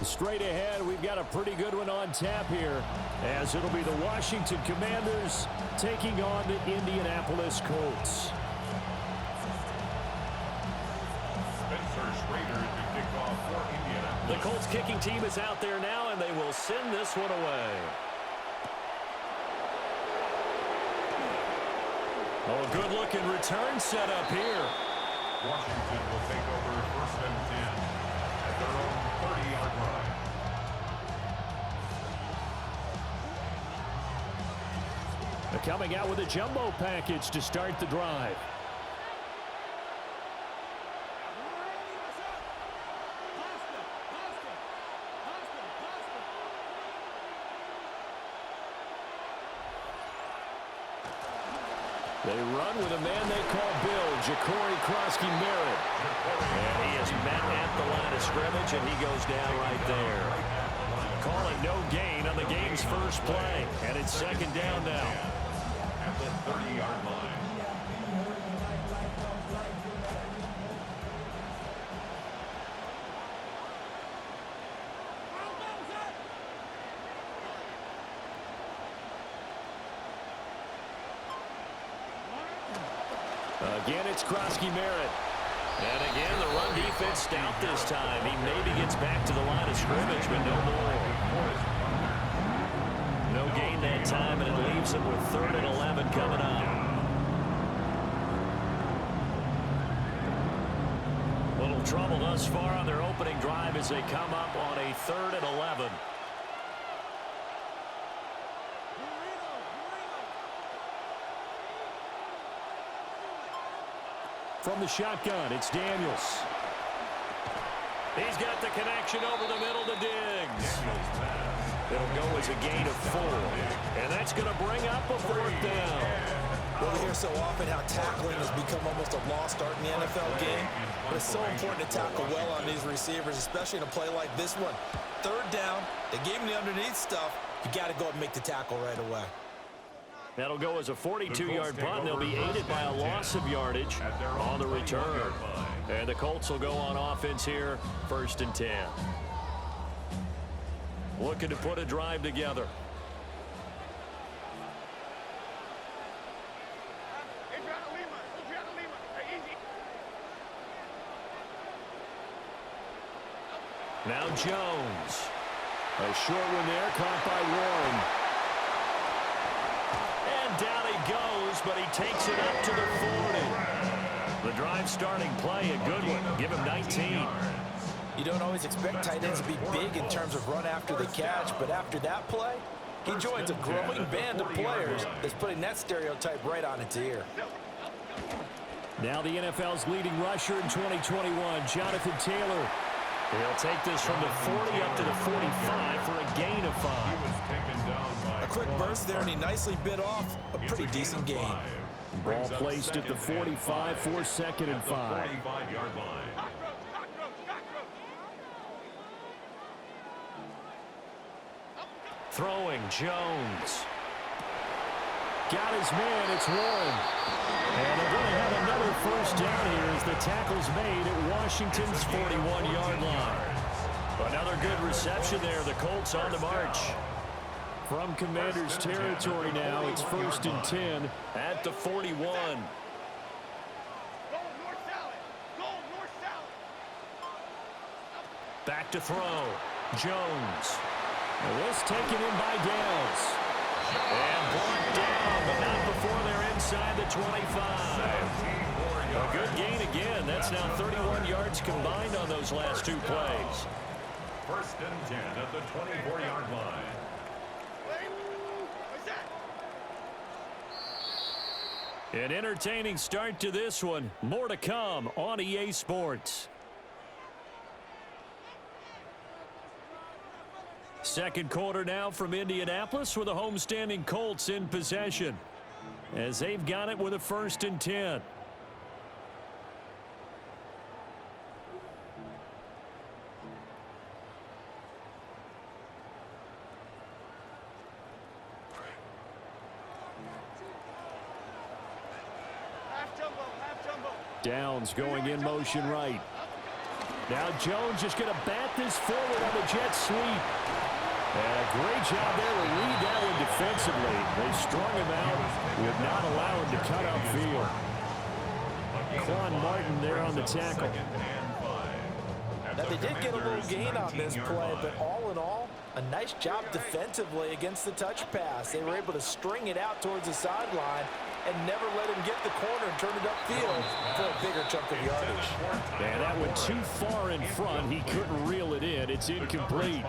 Straight ahead, we've got a pretty good one on tap here, as it'll be the Washington Commanders taking on the Indianapolis Colts. The Colts kicking team is out there now, and they will send this one away. Oh, good-looking return set up here. Washington will take over 1st and 10 at their own 30-yard line. They're coming out with a jumbo package to start the drive. They run with a man they call Bill, Ja'Cory Krosky-Merritt. And he is met at the line of scrimmage, and he goes down right there. Call it no gain on the game's first play, and it's 2nd down now. At the 30-yard line. Again, it's Krosky-Merritt. And again, the run defense stout this time. He maybe gets back to the line of scrimmage, but no more. No gain that time, and it leaves him with 3rd and 11 coming up. Little trouble thus far on their opening drive as they come up on a 3rd and 11. From the shotgun, it's Daniels. He's got the connection over the middle to Diggs. It'll go as a gain of 4. And that's going to bring up a 4th down. Well, we hear so often how tackling has become almost a lost art in the NFL game. But it's so important to tackle well on these receivers, especially in a play like this one. 3rd down, they gave him the underneath stuff. You got to go and make the tackle right away. That'll go as a 42-yard punt, and they'll be aided by a loss of yardage on the return. And the Colts will go on offense here, 1st and 10. Looking to put a drive together. Now Jones. A short one there, caught by Warren. Down he goes, but he takes it up to the 40. The drive starting play, a good one. Give him 19. You don't always expect tight ends to be big in terms of run after the catch, but after that play, he joins a growing band of players that's putting that stereotype right on its ear. Now the NFL's leading rusher in 2021, Jonathan Taylor. He'll take this from the 40 up to the 45 for a gain of 5. A quick burst there, and he nicely bit off a pretty decent gain. Ball placed at the 45 for 2nd and 5. Throwing, Jones. Got his man, it's Warren. And they're going to have another 1st down here as the tackle's made at Washington's 41-yard line. Another good reception there. The Colts on the march. From Commanders territory now, it's 1st and 10 at the 41. Back to throw. Jones. And this taken in by Downs. And brought down, but not before they're inside the 25. A good gain again. That's now 31 yards combined on those last 2 plays. 1st and 10 at the 24-yard line. An entertaining start to this one. More to come on EA Sports. 2nd quarter now from Indianapolis with the homestanding Colts in possession, as they've got it with a 1st and 10. Downs going in motion right. Now Jones just going to bat this forward on the jet sweep. And a great job there to lead that one defensively. They strung him out, would not allow him to cut upfield. Quan Martin there on the tackle. Now, they did get a little gain on this play, but all in all, a nice job defensively against the touch pass. They were able to string it out towards the sideline and never let him get the corner and turn it upfield for a bigger chunk of yardage. Man, that went too far in front. He couldn't reel it in. It's incomplete.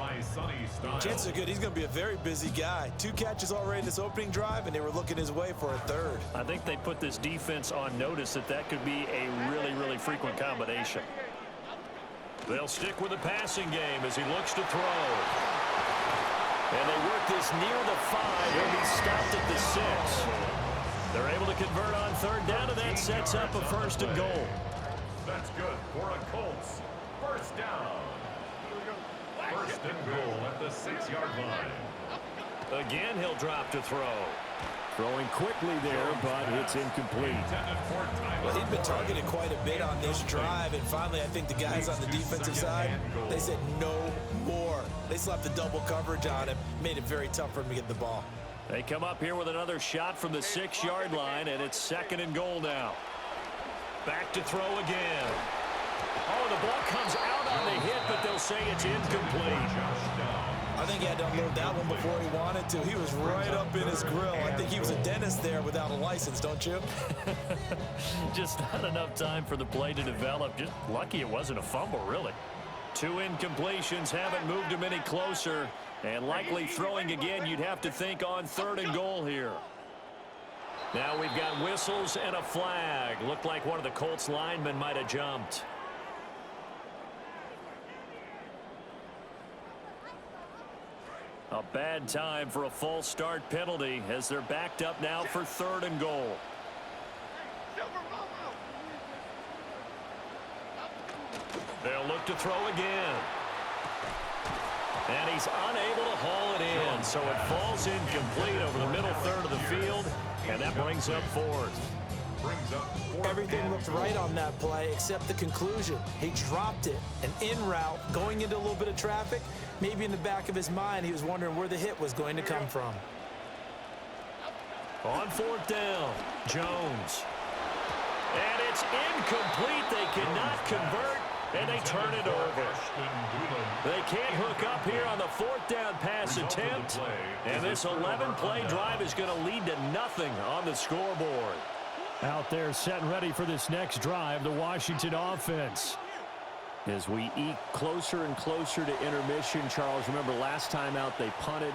Chances are good. He's going to be a very busy guy. 2 catches already in this opening drive, and they were looking his way for a third. I think they put this defense on notice that could be a really, really frequent combination. They'll stick with the passing game as he looks to throw. And they work this near the 5. He'll be stopped at the 6. They're able to convert on third down, and that sets up a 1st and goal. That's good for a Colts. 1st down. 1st and goal at the 6-yard line. Again, he'll drop to throw. Throwing quickly there, but it's incomplete. Well, he'd been targeted quite a bit on this drive, and finally I think the guys on the defensive side, they said no more. They slapped the double coverage on him, made it very tough for him to get the ball. They come up here with another shot from the 6-yard line, and it's 2nd and goal now. Back to throw again. Oh, the ball comes out on the hit, but they'll say it's incomplete. I think he had to unload that one before he wanted to. He was right up in his grill. I think he was a dentist there without a license, don't you? Just not enough time for the play to develop. Just lucky it wasn't a fumble, really. 2 incompletions haven't moved him any closer. And likely throwing again, you'd have to think on 3rd and goal here. Now we've got whistles and a flag. Looked like one of the Colts linemen might have jumped. A bad time for a false start penalty as they're backed up now for 3rd and goal. They'll look to throw again. And he's unable to haul it in, so it falls incomplete over the middle third of the field, and that brings up 4th. Everything looked right on that play except the conclusion. He dropped it, an in route, going into a little bit of traffic. Maybe in the back of his mind, he was wondering where the hit was going to come from. On 4th down, Jones. And it's incomplete. They cannot convert, and they turn it over. They can't hook up here on the 4th down pass attempt, and this 11-play drive is going to lead to nothing on the scoreboard. Out there set and ready for this next drive, the Washington offense. As we eke closer and closer to intermission, Charles, remember last time out they punted.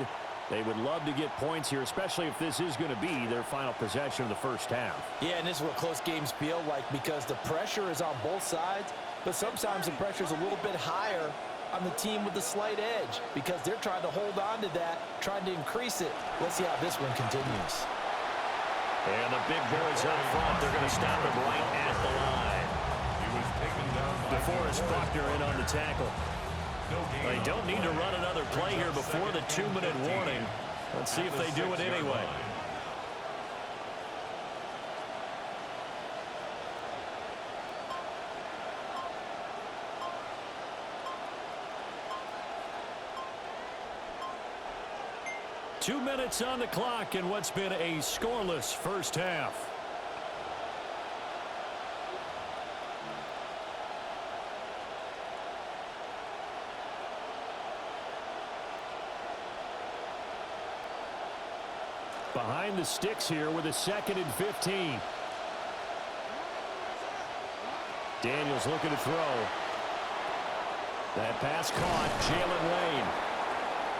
They would love to get points here, especially if this is going to be their final possession of the 1st half. Yeah, and this is what close games feel like because the pressure is on both sides, but sometimes the pressure is a little bit higher on the team with the slight edge because they're trying to hold on to that, trying to increase it. Let's see how this one continues. And the big boys up front, they're going to stop him right at the line. DeForest Buckner in on the tackle. They don't need to run another play here before the 2-minute warning. Let's see if they do it anyway. Two minutes on the clock in what's been a scoreless 1st half. Behind the sticks here with a 2nd and 15. Daniels looking to throw. That pass caught. Jalen Lane.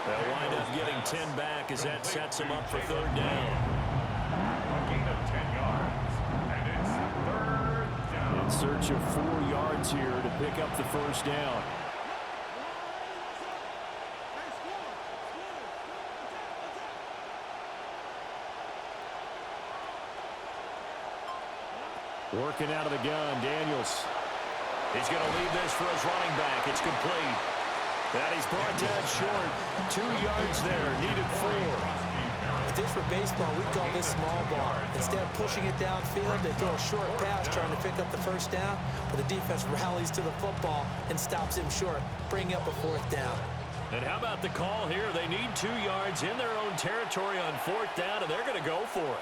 They'll wind up getting 10 back as that sets him up for 3rd down. A gain of 10 yards, and it's 3rd down. In search of 4 yards here to pick up the 1st down. Working out of the gun, Daniels. He's going to leave this for his running back. It's complete. And he's brought down short. 2 yards there, needed 4. I this were baseball, we'd call this small ball. Instead of pushing it downfield, they throw a short pass trying to pick up the first down, but the defense rallies to the football and stops him short, bringing up a fourth down. And how about the call here? They need 2 yards in their own territory on fourth down, and they're going to go for it.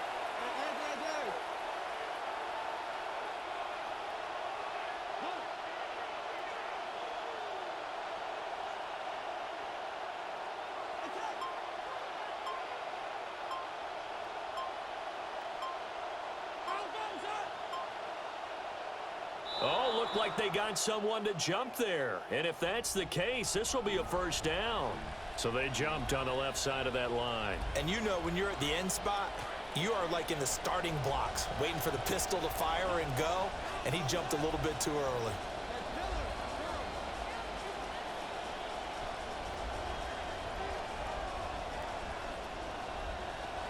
Oh, looked like they got someone to jump there. And if that's the case, this will be a first down. So they jumped on the left side of that line. And you know, when you're at the end spot, you are like in the starting blocks, waiting for the pistol to fire and go, and he jumped a little bit too early.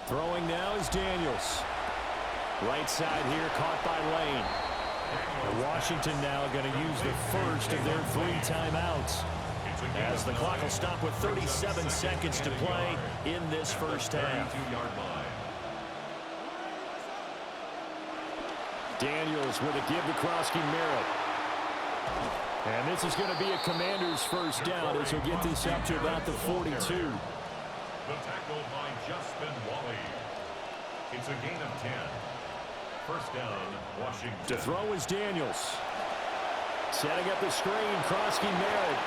Throwing now is Daniels. Right side here, caught by Lane. And Washington now going to use the first of their 3 timeouts, as the clock will stop with 37 seconds to play in this first half. Daniels with a give to Krosky-Merritt. And this is going to be a Commanders first down as he'll get this up to about the 42. The tackle by Justin Wally. It's a gain of 10. First down, Washington. To throw is Daniels. Setting up the screen, Krosky-Merritt.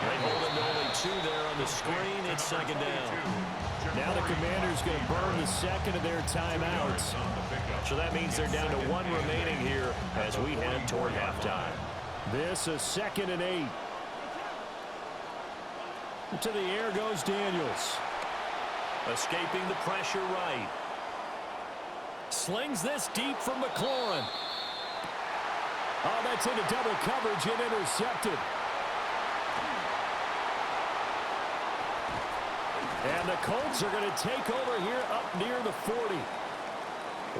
They hold him to only 2 there on the screen. It's second down. Now the Commanders going to burn the second of their timeouts. So that means they're down to 1 remaining here as we head toward halftime. This is 2nd and 8. To the air goes Daniels. Escaping the pressure right. Slings this deep from McLaurin. Oh, that's into double coverage and intercepted. And the Colts are going to take over here up near the 40.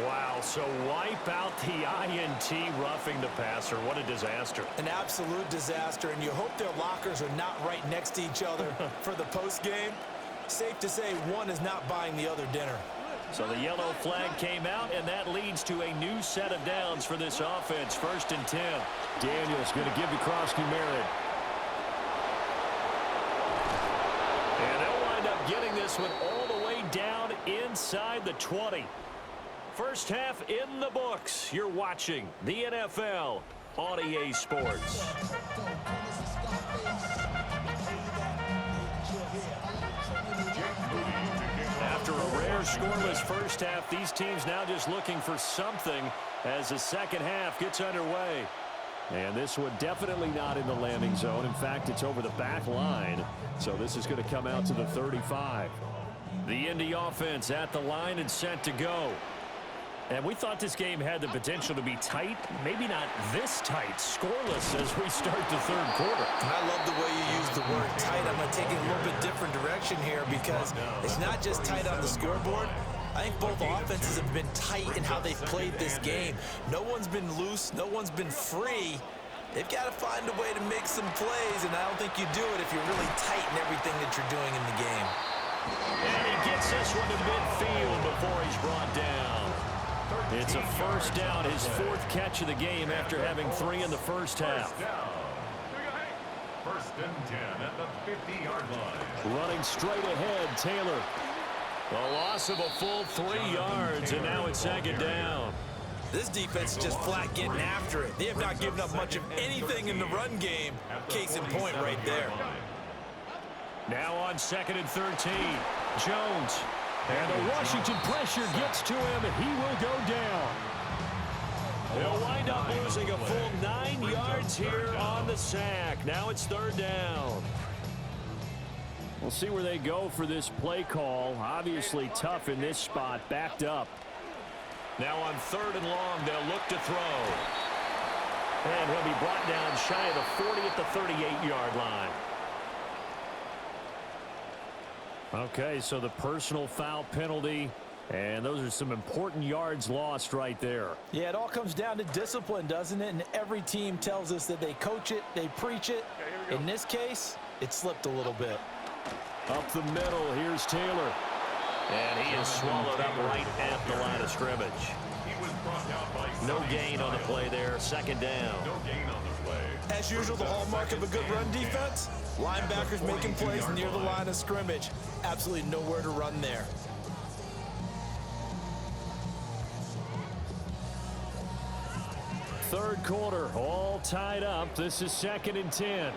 Wow, so wipe out the INT roughing the passer. What a disaster. An absolute disaster, and you hope their lockers are not right next to each other for the postgame. Safe to say one is not buying the other dinner. So the yellow flag came out, and that leads to a new set of downs for this offense. 1st and 10. Daniels going to give to Krosky-Merritt. And they'll wind up getting this one all the way down inside the 20. First half in the books. You're watching the NFL on EA Sports. After a rare scoreless first half, these teams now just looking for something as the second half gets underway. And this one definitely not in the landing zone. In fact, it's over the back line. So this is going to come out to the 35. The Indy offense at the line and set to go. And we thought this game had the potential to be tight. Maybe not this tight. Scoreless as we start the third quarter. And I love the way you use the word tight. I'm going to take it a little bit different direction here because it's not just tight on the scoreboard. I think both offenses have been tight in how they've played this game. No one's been loose. No one's been free. They've got to find a way to make some plays, and I don't think you do it if you're really tight in everything that you're doing in the game. And he gets this one to midfield before he's brought down. It's a first down, his 4th catch of the game after having 3 in the first half. First and 10 at the 50-yard line. Running straight ahead, Taylor. A loss of a full 3 yards, and now it's second down. This defense is just flat getting after it. They have not given up much of anything in the run game. Case in point right there. Now on 2nd and 13, Jones. And the Washington pressure gets to him, and he will go down. They'll wind up losing a full 9 yards here on the sack. Now it's 3rd down. We'll see where they go for this play call. Obviously tough in this spot, backed up. Now on 3rd and long, they'll look to throw. And he'll be brought down shy of the 40 at the 38-yard line. Okay, so the personal foul penalty, and those are some important yards lost right there. Yeah, it all comes down to discipline, doesn't it? And every team tells us that they coach it, they preach it. In this case, it slipped a little bit. Up the middle, here's Taylor. And he is swallowed up right at the line of scrimmage. He was brought down by No Sonny gain on the Styles. play there. Second down. No gain on the play. As usual, the hallmark of a good run defense, linebackers making plays near the line of scrimmage. Absolutely nowhere to run there. Third quarter, all tied up. This is 2nd and 10.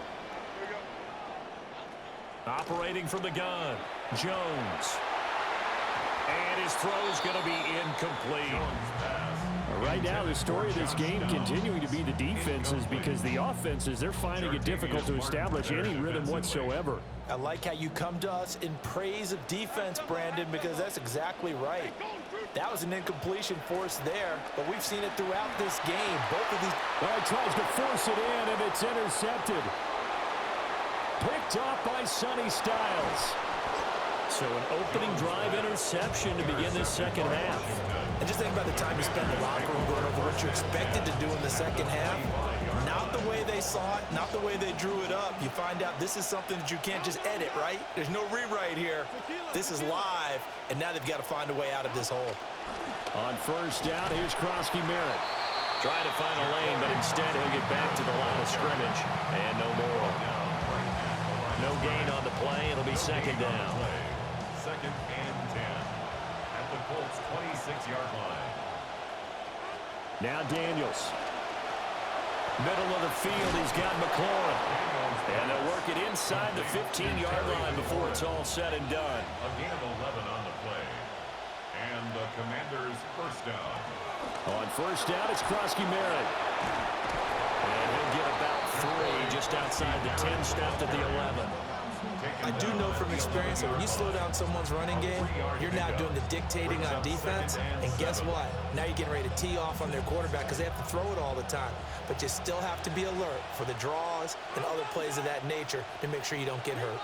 Operating from the gun, Jones. And his throw's going to be incomplete. Right now, the story of this game continuing to be the defenses, because the offenses, they're finding it difficult to establish any rhythm whatsoever. I like how you come to us in praise of defense, Brandon, because that's exactly right. That was an incompletion force there, but we've seen it throughout this game. Both of these... Well, he tries to force it in, and it's intercepted. Picked off by Sonny Styles. So an opening drive interception to begin this second half. And just think about the time you spend in the locker room going over what you expected to do in the second half. Not the way they saw it, not the way they drew it up. You find out this is something that you can't just edit, right? There's no rewrite here. This is live, and now they've got to find a way out of this hole. On first down, here's Krosky Merritt. Trying to find a lane, but instead he'll get back to the line of scrimmage. And no more. No gain on the play. It'll be second down. 2nd and 10 at the Colts 26-yard line. Now Daniels. Middle of the field, he's got McLaurin. And they'll work it inside the 15-yard line before it's all said and done. A gain of 11 on the play. And the Commanders' first down. On first down, it's Krosky Merritt. And he'll get about 3 just outside the 10, stopped at the 11. I do know from experience that when you slow down someone's running game, you're now doing the dictating on defense. And guess what? Now you're getting ready to tee off on their quarterback because they have to throw it all the time. But you still have to be alert for the draws and other plays of that nature to make sure you don't get hurt.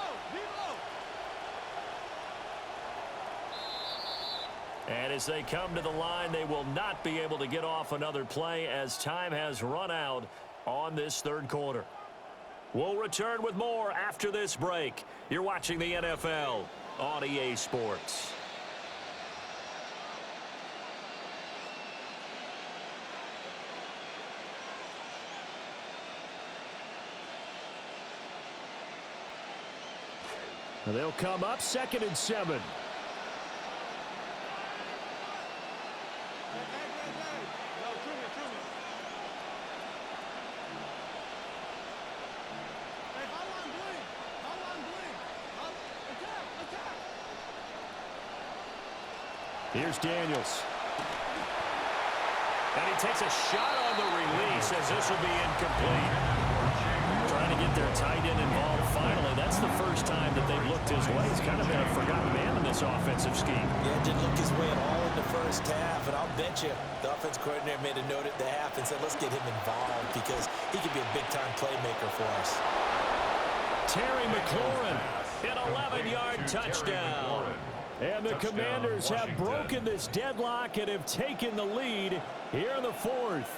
And as they come to the line, they will not be able to get off another play as time has run out on this third quarter. We'll return with more after this break. You're watching the NFL on EA Sports. They'll come up 2nd and 7. Here's Daniels. And he takes a shot on the release as this will be incomplete. Trying to get their tight end involved finally. That's the first time that they've looked his way. He's kind of been a forgotten man in this offensive scheme. Yeah, didn't look his way at all in the first half. And I'll bet you the offense coordinator made a note at the half and said, let's get him involved because he could be a big-time playmaker for us. Terry McLaurin, an 11-yard touchdown. And the Commanders have broken this deadlock and have taken the lead here in the fourth.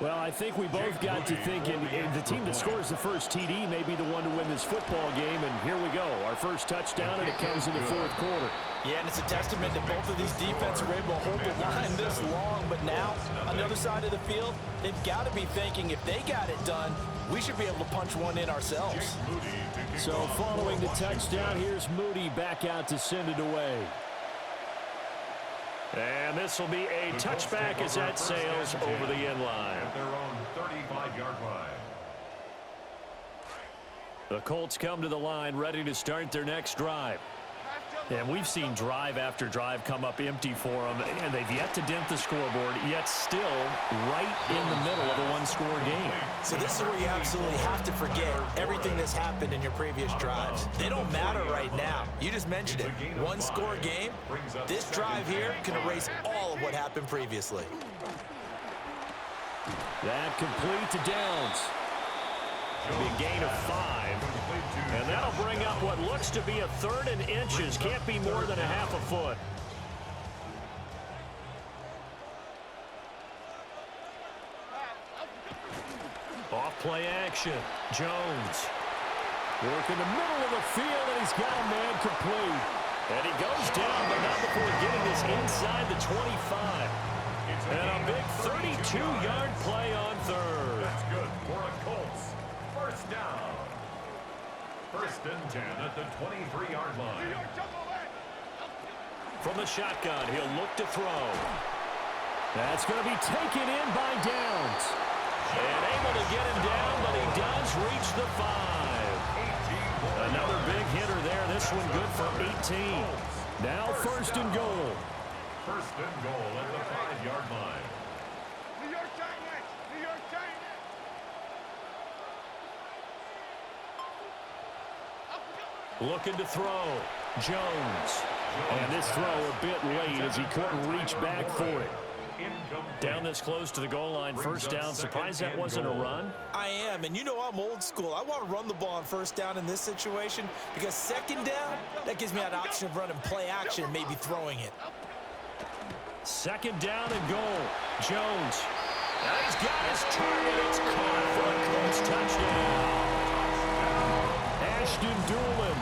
Well, I think we both got to thinking the team that scores the first TD may be the one to win this football game. And here we go, our first touchdown, and it comes in the fourth quarter. Yeah, and it's a testament that both of these defenses are able to hold the line this long. But now, on the other side of the field, they've got to be thinking if they got it done, we should be able to punch one in ourselves. So following the touchdown, here's Moody back out to send it away. And this will be a touchback as that sails over the end line. At their own 35-yard line. The Colts come to the line ready to start their next drive. And we've seen drive after drive come up empty for them, and they've yet to dent the scoreboard, yet still right in the middle of a one-score game. So this is where you absolutely have to forget everything that's happened in your previous drives. They don't matter right now. You just mentioned it. One-score game. This drive here can erase all of what happened previously. That complete to Downs. Big gain of 5. And that'll bring up what looks to be a 3rd and inches. Can't be more than a half a foot. Off play action. Jones. Work in the middle of the field, and he's got a man complete. And he goes down, but not before getting this inside the 25. And a big 32-yard play on third. That's good for a Colts. First down. First and 10 at the 23-yard line. From the shotgun, he'll look to throw. That's going to be taken in by Downs. And able to get him down, but he does reach the 5. Another big hitter there. This one good for 18. Now first and goal. First and goal at the 5-yard line. New York Giants! New York Giants! Looking to throw. Jones. And this throw a bit late as he couldn't reach back for it. Down this close to the goal line, first down. Surprised that wasn't a run? I am, and you know I'm old school. I want to run the ball on first down in this situation because second down, that gives me an option of running play action and maybe throwing it. Second down and goal. Jones. And he's got his target. It's caught for a Colts touchdown. Ashton Doolin,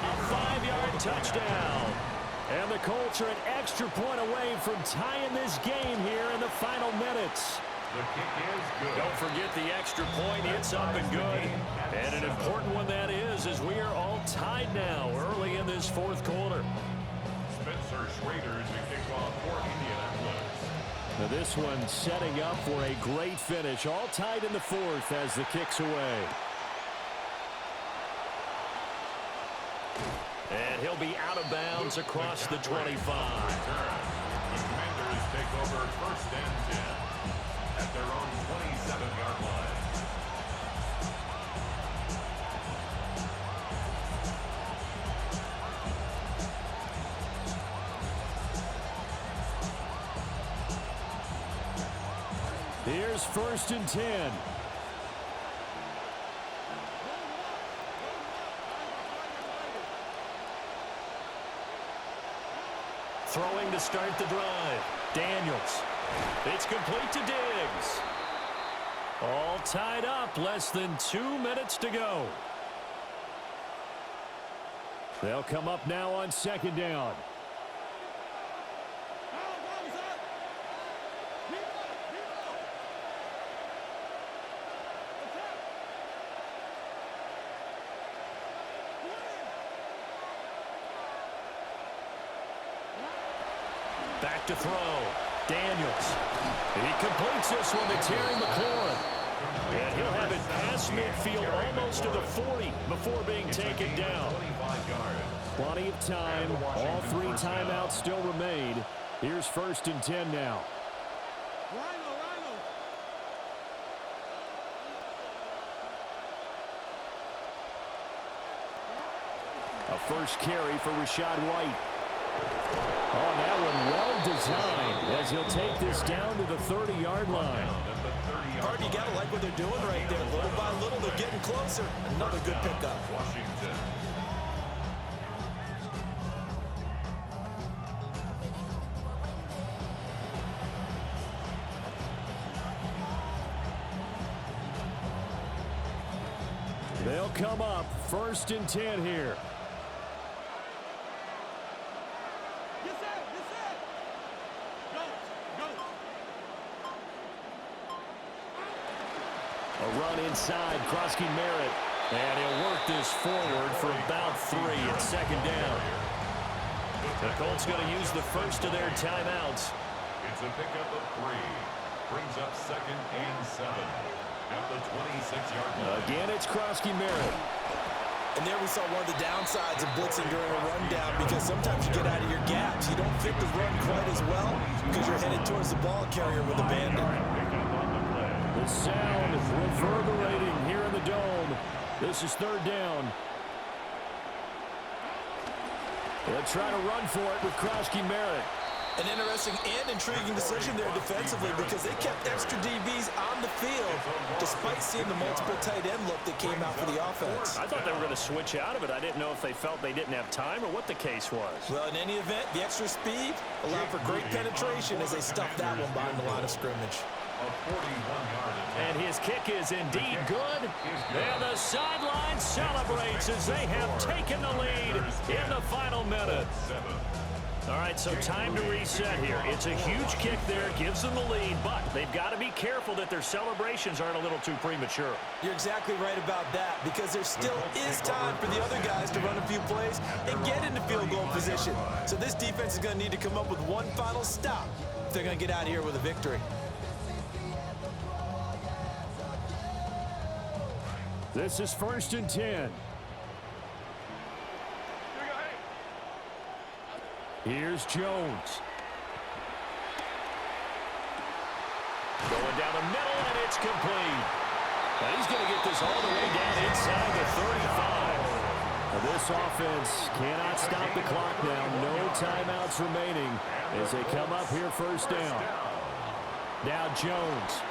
a 5-yard touchdown. And the Colts are an extra point away from tying this game here in the final minutes. The kick is good. Don't forget the extra point. It's up and good. And an important one that is, as we are all tied now early in this fourth quarter. Spencer Schrader to kick off for Indianapolis. Now this one setting up for a great finish. All tied in the fourth as the kick's away. And he'll be out of bounds across the 25. The Commanders take over first and 10 at their own 27-yard line. Here's first and 10. Throwing to start the drive. Daniels. It's complete to Diggs. All tied up. Less than 2 minutes to go. They'll come up now on second down. Back to throw. Daniels. He completes this one to Terry McLaurin. And he'll have it past midfield almost to the 40 before being taken down. Plenty of time. All 3 timeouts still remain. Here's first and 10 now. A first carry for Rachaad White. Oh, that one well designed as he'll take this down to the 30-yard line. Hard, you got to like what they're doing right there. Little by little, they're getting closer. Another good pickup. Washington. They'll come up first and 10 here. A run inside, Krosky Merritt. And he'll work this forward for about 3 at second down. The Colts going to use the first of their timeouts. It's a pickup of 3. Brings up second and 7 at the 26-yard line. Again, it's Krosky Merritt. And there we saw one of the downsides of blitzing during a rundown because sometimes you get out of your gaps. You don't fit the run quite as well because you're headed towards the ball carrier with a bandit. The sound reverberating here in the dome. This is third down. They'll try to run for it with Krosky Merritt. An interesting and intriguing decision there defensively because they kept extra DBs on the field despite seeing the multiple tight end look that came out for the offense. I thought they were going to switch out of it. I didn't know if they felt they didn't have time or what the case was. Well, in any event, the extra speed allowed for great penetration as they stuffed that one behind the line of scrimmage. A 41-yard attempt. And his kick is indeed good. And the sideline celebrates as they have taken the lead in the final minute. All right, so time to reset here. It's a huge kick there, gives them the lead, but they've got to be careful that their celebrations aren't a little too premature. You're exactly right about that, because there still is time for the other guys to run a few plays and get into field goal position. So this defense is going to need to come up with one final stop if they're going to get out of here with a victory. This is 1st and 10. Here's Jones. Going down the middle, and it's complete. Now he's going to get this all the way down inside the 35. Now this offense cannot stop the clock now. No timeouts remaining as they come up here 1st down. Now Jones.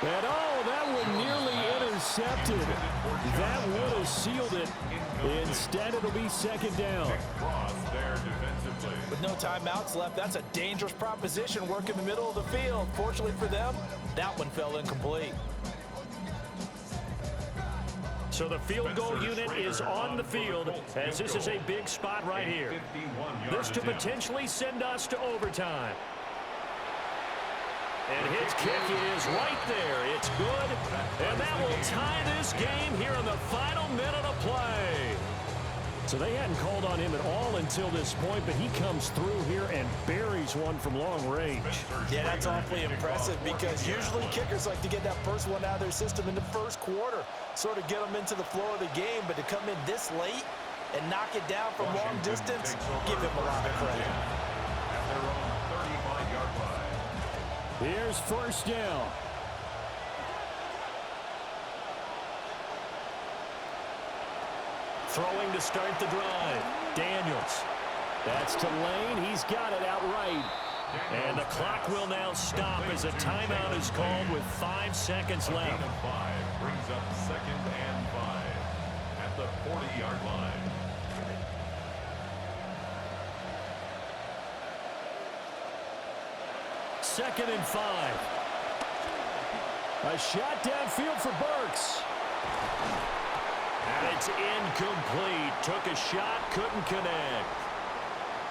And oh, that one nearly intercepted. That would have sealed it. Instead, it'll be 2nd down. With no timeouts left, that's a dangerous proposition. Work in the middle of the field. Fortunately for them, that one fell incomplete. So the field goal unit is on the field as this is a big spot right here. This to potentially send us to overtime. And his kick is right there. It's good. And that will tie this game here in the final minute of play. So they hadn't called on him at all until this point, but he comes through here and buries one from long range. Yeah, that's awfully impressive because usually kickers like to get that first one out of their system in the first quarter, sort of get them into the flow of the game, but to come in this late and knock it down from long distance, give him a lot of credit. At their own 35-yard line. Here's 1st down. Throwing to start the drive. Daniels. That's to Lane. He's got it outright. And the clock will now stop as a timeout is called with 5 seconds left. 5 brings up 2nd and 5 at the 40-yard line. Second and 5. A shot downfield for Burks. And it's incomplete. Took a shot, couldn't connect.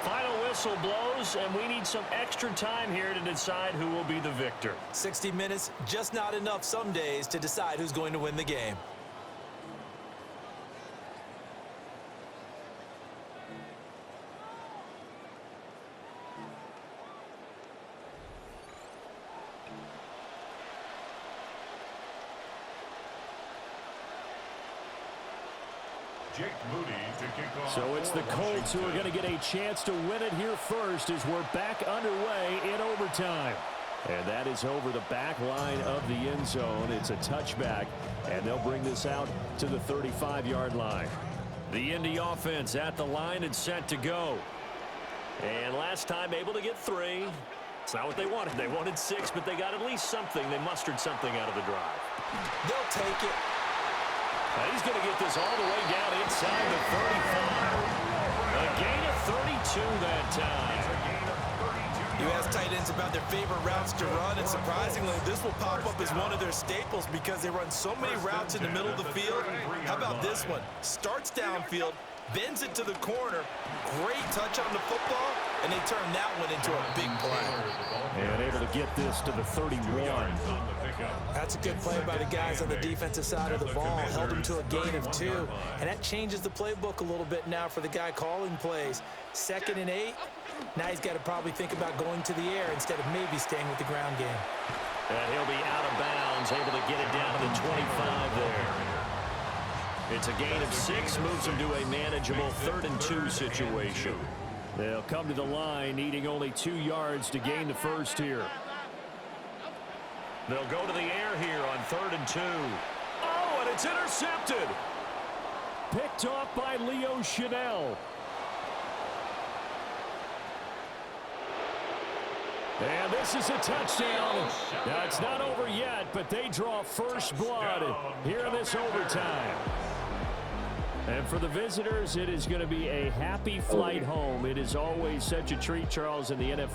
Final whistle blows, and we need some extra time here to decide who will be the victor. 60 minutes, just not enough some days to decide who's going to win the game. So it's the Colts who are going to get a chance to win it here first as we're back underway in overtime. And that is over the back line of the end zone. It's a touchback, and they'll bring this out to the 35-yard line. The Indy offense at the line and set to go. And last time able to get 3. It's not what they wanted. They wanted 6, but they got at least something. They mustered something out of the drive. They'll take it. Now he's going to get this all the way down inside the 35. A gain of 32 that time. You ask tight ends about their favorite routes to run, and surprisingly, this will pop up as one of their staples because they run so many routes in the middle of the field. How about this one? Starts downfield, bends it to the corner, great touch on the football, and they turn that one into a big play. And able to get this to the 31. That's a good play by the guys on the defensive side of the ball. Held them to a gain of 2. And that changes the playbook a little bit now for the guy calling plays. 2nd and 8. Now he's got to probably think about going to the air instead of maybe staying with the ground game. And he'll be out of bounds, able to get it down to the 25 there. It's a gain of 6, moves him to a manageable 3rd and 2 situation. They'll come to the line, needing only 2 yards to gain the first here. They'll go to the air here on 3rd and 2. Oh, and it's intercepted. Picked off by Leo Chanel. And this is a touchdown. Now, it's not over yet, but they draw first blood here in this overtime. And for the visitors, it is going to be a happy flight home. It is always such a treat, Charles, in the NFL.